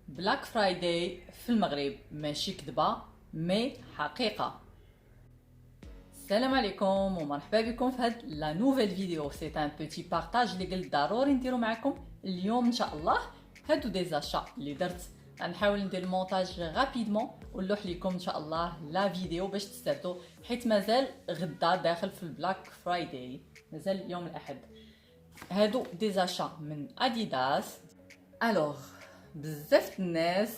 بلاك فرايداي في المغرب ماشي كذبة مي حقيقة. السلام عليكم ومرحبا بكم في هاد لا نوفيل فيديو. سي ان بوتي بارطاج اللي قلت ضروري نديرو معكم اليوم ان شاء الله. هادو دي زاشا اللي درت غنحاول ندير المونتاج غابيدمون ونلوح لكم ان شاء الله لا فيديو باش تستافدوا، حيت مازال غدا داخل في البلاك فرايداي، مازال يوم الاحد. هادو دي زاشا من اديداس. الوغ بزاف الناس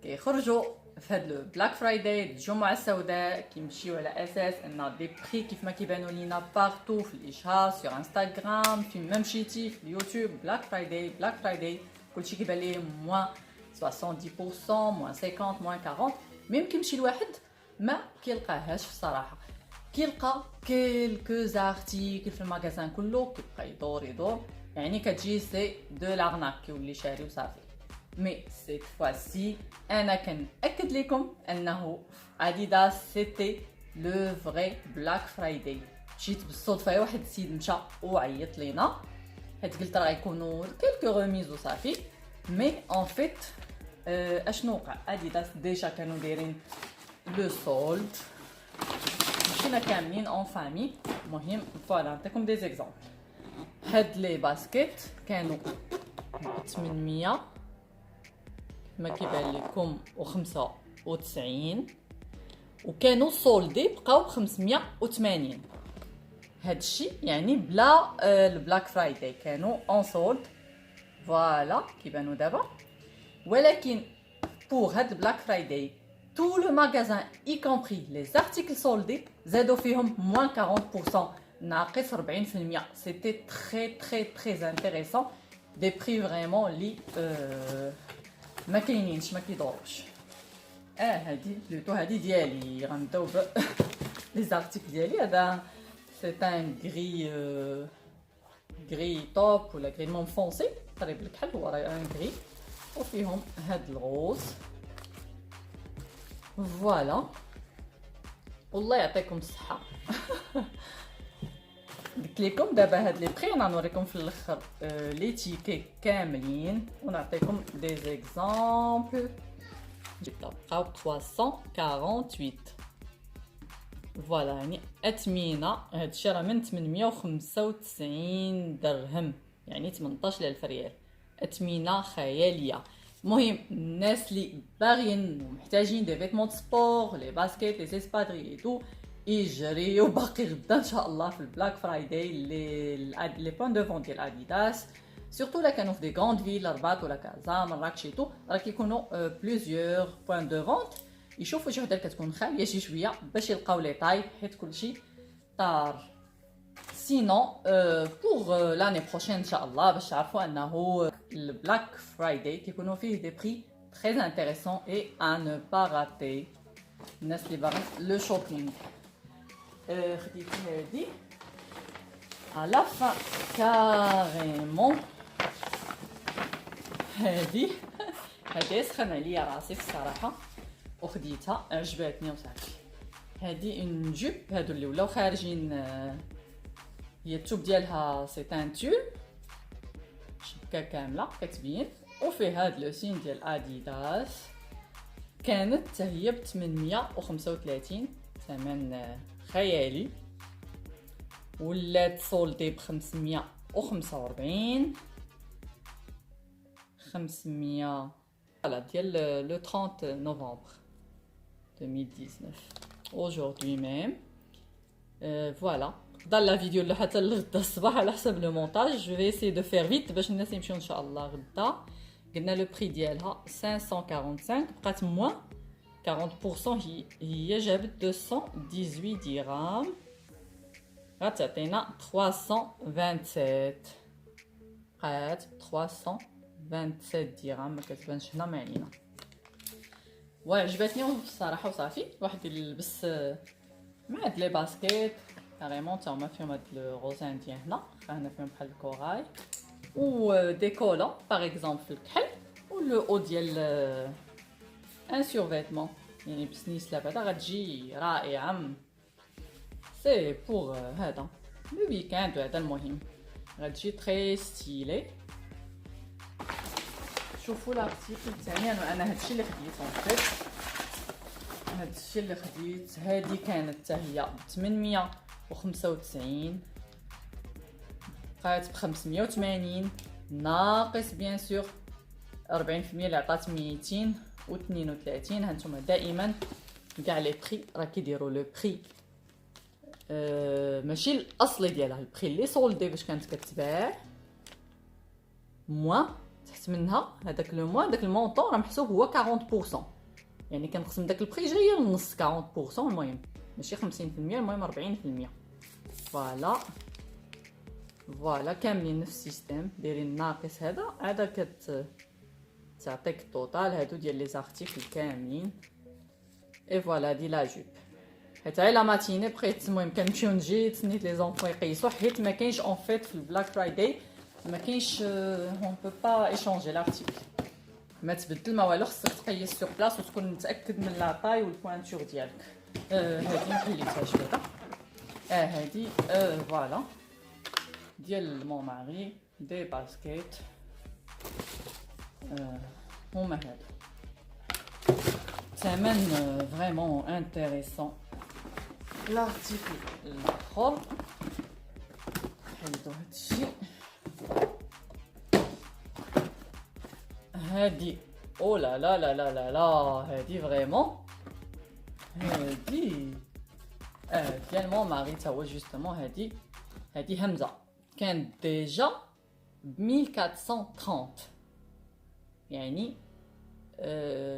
كيخرجوا في هاد لو بلاك فرايداي الجمعه السوداء كيمشيو على اساس ان دي بري كيف ما كيبانوا لينا بارتو في الاشهار سور انستغرام، فين ما مشيتي في اليوتيوب بلاك فرايداي بلاك فرايداي كلشي كيبان ليه موان 70%، موان 50، موان 40. ميم كيمشي الواحد ما كيلقاهاش في الصراحه، كيلقى كيلكو زارتيكل في المغازان كله، كيبقى يدور يعني كتجي سي دو لارناك، كيولي شاري وصافي. مي سيت فواسي انا كنأكد لكم انه اديداس سيتي لو فري بلاك فرايداي. مشيت بالصدفه، واحد السيد مشى وعيط لينا، حيت قلت راه يكونوا كيلكو ريميز وصافي. مي اون فيت اشنو وقع؟ اديداس ديجا كانوا دايرين لو سولد، مشينا كاملين اون فامي. المهم فوالا نعطيكم دي زيكزامبل. هاد لي باسكيت كانوا 800 ما كيبان لكم و95، وكانوا سولدي بقاو ب 580. هادشي يعني بلا البلاك فرايداي كانوا اون سولد، فوالا كيبانوا دابا. ولكن بور هاد البلاك فرايداي tout le magasin y compris les articles soldés زادوا فيهم moins 40%، ناقص 40%. c'était très intéressant, des prix vraiment لي ما كاينينش ما كيدوروش. هادي بلوتو هادي ديالي غنبداو ب لي زارتيكل ديالي. هذا سي ان غري توب ولا غري مون فونسي قريب الكحل، هو راه ان غري وفيهم هاد الغوز. فوالا والله يعطيكم الصحه. قلت لكم دابا هاد لي بري نوريكم في الاخر لي تيكي كاملين ونعطيكم دي زيكزامبل. جبنا بقاو 348. فوالا يعني اثمنه هادشي راه من 895 درهم، يعني 18000 ريال. اثمنه خياليه. المهم الناس اللي باغيين ومحتاجين دي فيتمون سبور، لي باسكيت، لي سبادري تو، يجريو باقي غدا ان شاء الله في البلاك فرايداي لي بوين دو فون ديال اديداس. سورتو لا كانوا في دي غروند فيل، الرباط ولا كازا مراكش تو، راه كيكونوا بليزيور بوين دو فونت. يشوفوا شي وحده كتكون خاويه شي شويه باش يلقاو لي طاي، حيت كلشي طار. سينون بور لاني بروشين ان شاء الله باش تعرفوا انه البلاك فرايداي كيكونوا فيه دي بري تري انتريسون اي ا نو با راتي. الناس اللي باغي لو شوبينغ. خديت هادي على فا كاريمون. هادي سخن عليا راسي الصراحه وخديتها، عجباتني وصافي. هادي اون جوب، هادو اللي ولاو خارجين، هي التوب ديالها سي ان تول شبكه كامله كتبين، وفيه هاد لو سين ديال اديداس. كانت حتى هي ب 835، ثمن خيالي. ولات سولدي ب 545 500 فوالا ديال لو 30 نوفمبر 2019 aujourd'hui même. فوالا ضل لا فيديو اللي حتى لغدا الصباح على حسب لو مونتاج. جو في اسي دو فير فيت باش الناس يمشيو ان شاء الله غدا. قلنا لو بري ديالها 545، بقات موان 40%، هي جابت 218 درهم، غتعطينا 327. بقات 327 درهم، ما كتبانش هنا ما علينا. وعجبتني الصراحه وصافي. واحد يلبس مع هاد لي باسكيت كاريمون تا هما فيهم هاد الغوزان ديال هنا فيهم بحال الكوراي، و دي كولون باغ اكزومبل في الكحل، و لو او ديال ان سورفيتمون يعني بسنيس لابادا غتجي رائعه. سي بور هذا لو ويكاند، هذا المهم غتجي تري ستيلي. شوفوا لارتيكل الثاني. انا هادشي اللي خديت فيت، هادشي اللي خديت. هادي كانت حتى هي ب 895، بقات ب 580 ناقص بيان سور 40% اللي عطات 232. هانتوما دائما كاع لي بري راه كيديروا لو بري ماشي الاصلي ديالها، البري لي سولدي باش كانت كتباع موان تحت منها. هذاك لو موان داك المونطون راه محسوب هو 40%، يعني كنقسم داك البري جايه للنص 40%، المهم ماشي 50%، المهم 40%. فوالا كاملين نفس السيستيم، دايرين ناقص هذا عاد تعطيك التوتال هادو ديال لي زارتيكل كاملين. اي فوالا دي لا جوب، حيت هاي لا ماتيني بقيت المهم كنمشيو نجي تسنيت لي زونفون يقيسوا، حيت ما كاينش اون فيت في البلاك فرايداي ما كاينش اون بو با ايشونجي لارتيكل، ما تبدل ما والو، خصك تقيس سور بلاص وتكون متاكد من لا طاي والبوانتور ديالك. هادي ما خليتهاش بعدا. هادي فوالا ديال مون ماري دي باسكيت هما هادو. ثمن فريمون انتريسون. لارتيكل الاخر حيدو هادشي. هادي او لا لا لا لا لا لا، هادي فريمون هادي ديال مون ماري تا هو جوستومون. هادي همزه كان ديجا ب 1430، يعني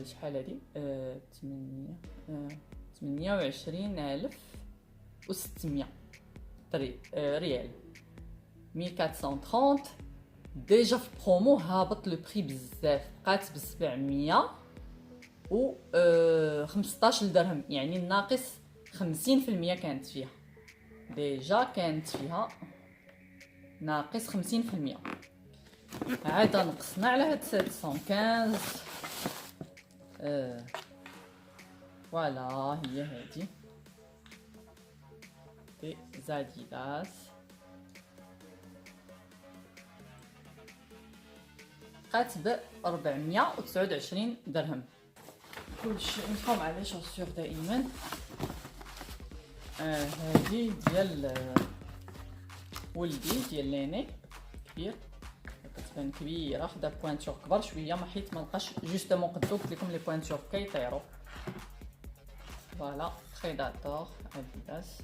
شحال هادي 28,600 ريال. 1430 ديجا في برومو هابط لو بري بزاف، بقات ب 715 درهم، يعني ناقص 50% كانت فيها، ديجا كانت فيها ناقص 50%. عاد نقصنا على هاد 715. فوالا هي هادي دي زاديداس، بقات ب 429 درهم. كلشي نبقاو مع لي شوسور دائما. هادي ديال ولدي ديال ليني كبير، كتبان كبيره، خدا بوانتور كبر شويه، ما حيت ما لقاش جوستومون قدو، قلت لكم لي بوانتور كيطيروا. فوالا بريداتور اديداس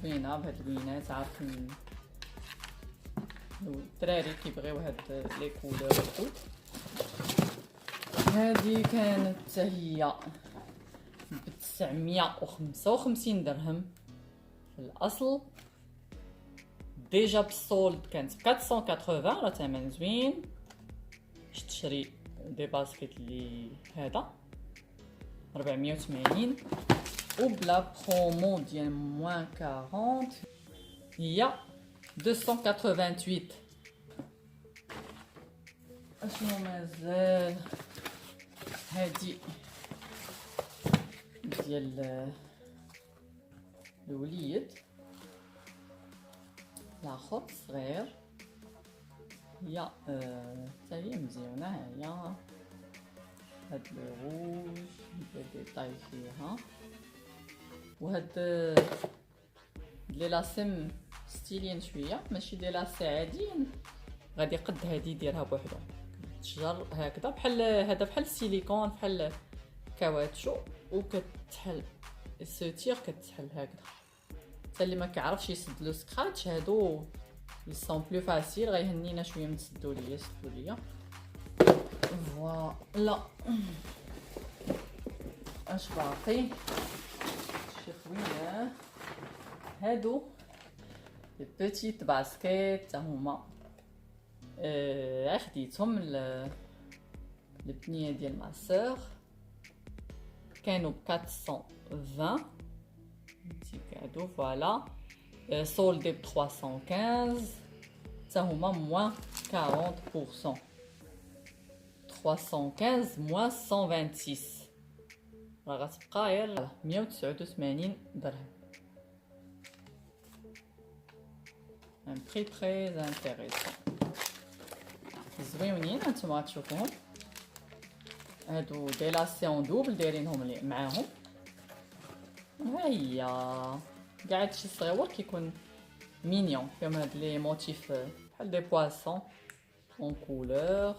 زوينه بهاد الوينات، عارفين الدراري كيبغيو هاد لي كولور و. هادي كانت حتى هي ب 955 درهم في الاصل، ديجا بالسولد كانت ب 480، راه ثمن زوين باش تشري دي باسكيت اللي هذا 480. وبلا برومو ديال موان 40 هي 288. اشنو مازال؟ هادي ديال الوليد الاخر صغير، هي حتى هي مزيونه. هي هاد لو روج ديال ديتاي فيها، وهاد لي لاسم ستيلين شويه، ماشي دي لاسي عاديين، غادي قد هادي ديرها بوحدو، تشجر هكذا بحال هذا، بحال السيليكون، بحال كاواتشو، وكتحل السوتير كتحل هكذا. حتى اللي ما كيعرفش يسد لو سكراتش هادو يسون بلو فاسيل، غيهنينا شويه من تسدو ليا. فوالا اش باقي؟ شي خويا هادو لي بيتيت باسكيت تا هما خديتهم البنيه ديال ما سور، كانوا ب 420 تي كادو. فوالا سولدي ب 315 تا هما موان 40%، 315 موان 126 راه غتبقى غير 189 درهم. ان بري تري انتريسون. زويونين هانتوما غتشوفوهم. هادو ديلاسي اون دوبل دايرينهم معاهم. ها هي كاع هادشي صغيور كيكون مينيون، فيهم هاد لي موتيف بحال دي بواسون اون كولور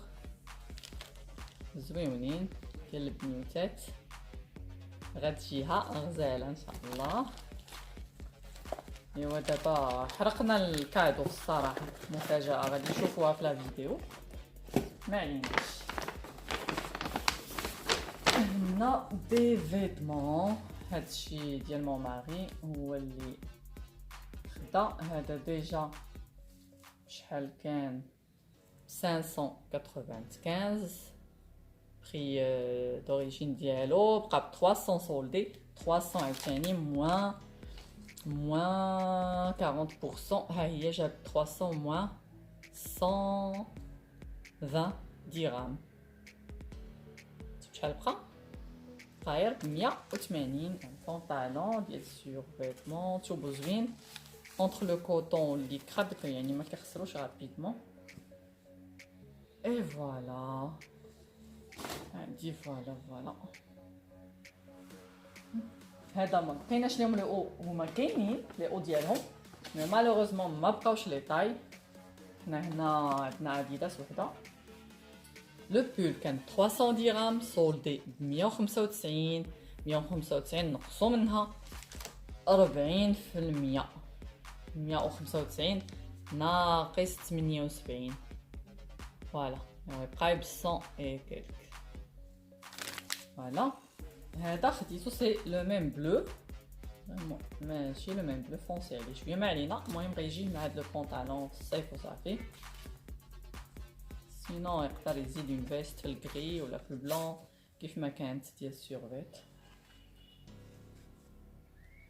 زويونين ديال البنيوتات. غتجيها غزاله ان شاء الله. ايوا دابا حرقنا الكادو في الصراحه، مفاجاه غادي تشوفوها في لا فيديو. ما عليناش. هنا دي فيتمون، هادشي ديال مون ماري هو اللي خدا. هذا ديجا شحال كان 595 بري دوريجين ديالو، بقى ب 300 سولدي. 300 عاوتاني موان 40%. ها هي جاب 300 موان 120 درهم. شحال بقى؟ طاير 180. بونطالون ديال سور فيتمون توبو زوين اونتر لو كوطون اللي كراد يعني ما كيخسروش رابيدمون. اي فوالا عندي فوالا. هذا ما لقيناش لهم لي او، هما كاينين لي او ديالهم مي مالوغوزمون ما بقاوش لي طاي. حنا هنا عندنا اديداس وحده. لو بول كان 300 درهم سولدي ب 195. 195 نقصوا منها 40%. 195 ناقص 78 فوالا يبقى ب 100 اي كلك. فوالا هذا خديتو سي لو ميم بلو، ماشي لو ميم بلو فونسي عليه شويه، ما علينا. المهم غيجي مع هاد لو بونطالون في الصيف وصافي. سينو يقدر يزيد اون فيست في الكري ولا في البلون كيف ما كانت ديال السورفيت.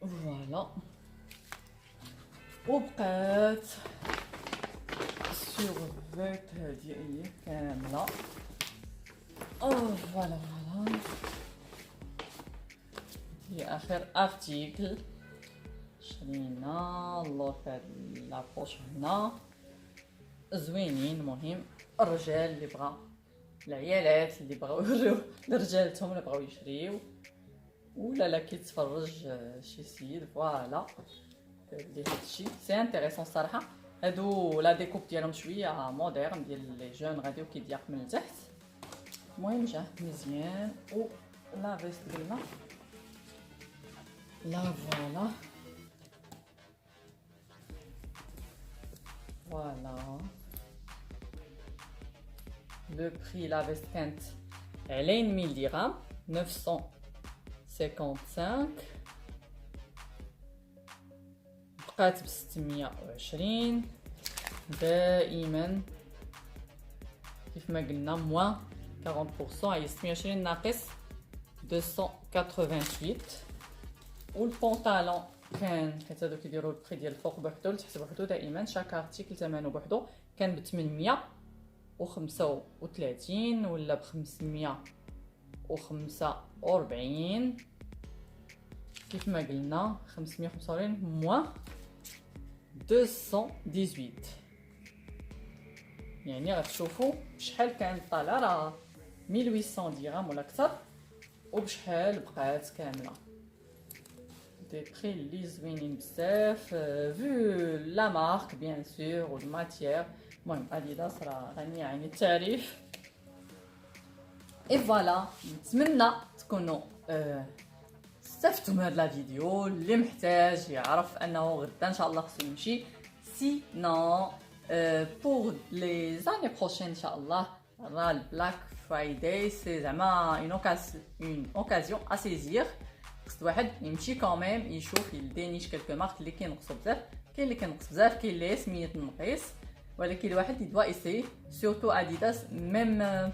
فوالا وبقات السورفيت هادي هي كامله. فوالا هي اخر ارتيكل شرينا. الله في هاد لابوش هنا زوينين. المهم الرجال اللي بغا، العيالات اللي بغاو يوريو لرجالتهم اللي بغاو يشريو، ولا لا كيتفرج شي سيد. فوالا اللي هادشي سي انتريسون الصراحه. هادو لا ديكوب ديالهم شويه موديرن ديال لي جون غاديو كيضيق من التحت. المهم جاه مزيان. و لا فيست قلنا لا فوالا لو بري لا فيست كانت على 1000 درهم 955. بقات ب 620 دائما كيف ما قلنا موان 40%. هي 620 ناقص 288. والبونطالون كان حيت هادو كيديروا البري ديال الفوق بوحدو لتحت بوحدو دائما، شاك ارتيكل ثمنه بوحدو. كان ب 835 ولا ب 545 كيف ما قلنا. 545 موان 218 يعني غتشوفوا بشحال كان طالع، راه 1800 درهم ولا اكثر، وبشحال بقات كامله. دي بري اللي زوينين بزاف فو لا مارك بيان سور والماتيير. المهم اديداس راه غنيه عن التعريف. اي فوالا نتمنى تكونوا استفدتوا من هاد لا فيديو. اللي محتاج يعرف انه غدا ان شاء الله خصو يمشي. سينون pour les années prochaines ان شاء الله راه البلاك فرايداي سي زعما اون اوكازيون ا سيزير. خص الواحد يمشي كوميم يشوف يدينيش كلكو مارك اللي كينقصوا بزاف. كاين اللي كينقص بزاف، كاين اللي سميت نقيس، ولكن الواحد يدوا ايسي. سورتو اديداس ميم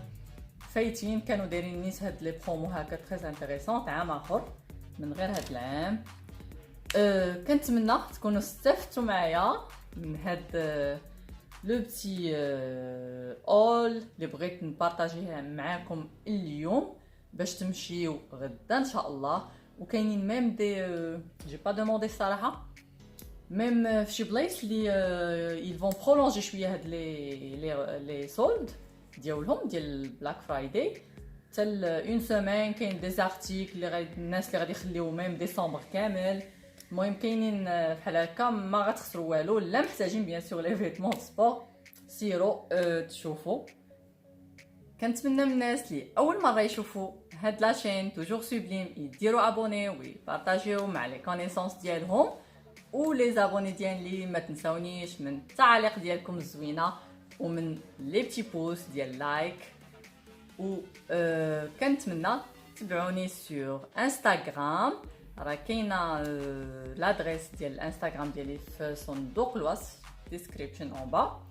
فايتين كانوا دايرين نيس هاد لي برومو هكا تري انتريسون عام اخر من غير هاد العام. كنتمنى تكونوا استفدتوا معايا من هاد لو بتي اول اللي بغيت نبارطاجيه معاكم اليوم باش تمشيو غدا ان شاء الله. وكاينين ميم دي جي با دوموندي الصراحه ميم في شي بلايص اللي ils vont prolonger شويه هاد لي سولد ديالهم ديال بلاك فرايداي حتى اون سيمين. كاين دي زارتيكل اللي الناس اللي غادي يخليو ميم ديسمبر كامل. المهم كاينين بحال هكا ما غتخسروا والو، لا محتاجين بيان سور لي فيتمون سبور سيرو تشوفوا. كنتمنى من الناس اللي اول مره يشوفوا هاد لاشين توجور سوبليم يديروا ابوني ويبارطاجيو مع لي كونيسونس ديالهم، ولي زابوني ديالي ما تنساونيش من التعاليق ديالكم الزوينه ومن لي بتي بوس ديال لايك. و كنتمنى تبعوني سور انستغرام، راه كاينه لادريس ديال الانستغرام ديالي في صندوق الوصف ديسكريبشن اون با،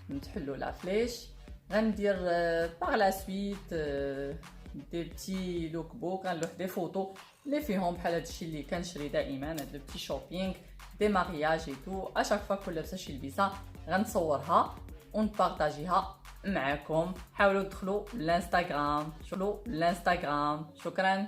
نتحلوا لا فليش. غندير باغ لا سويت دي بتي لوك بوك، غنلوح دي فوتو اللي فيهم بحال هادشي اللي كنشري دائما، هاد لو بتي شوبينغ دي مارياج اي تو. اشاك فوا كل لابسه شي لبسه غنصورها ونبارطاجيها معكم. حاولوا تدخلوا للانستغرام، شكرا.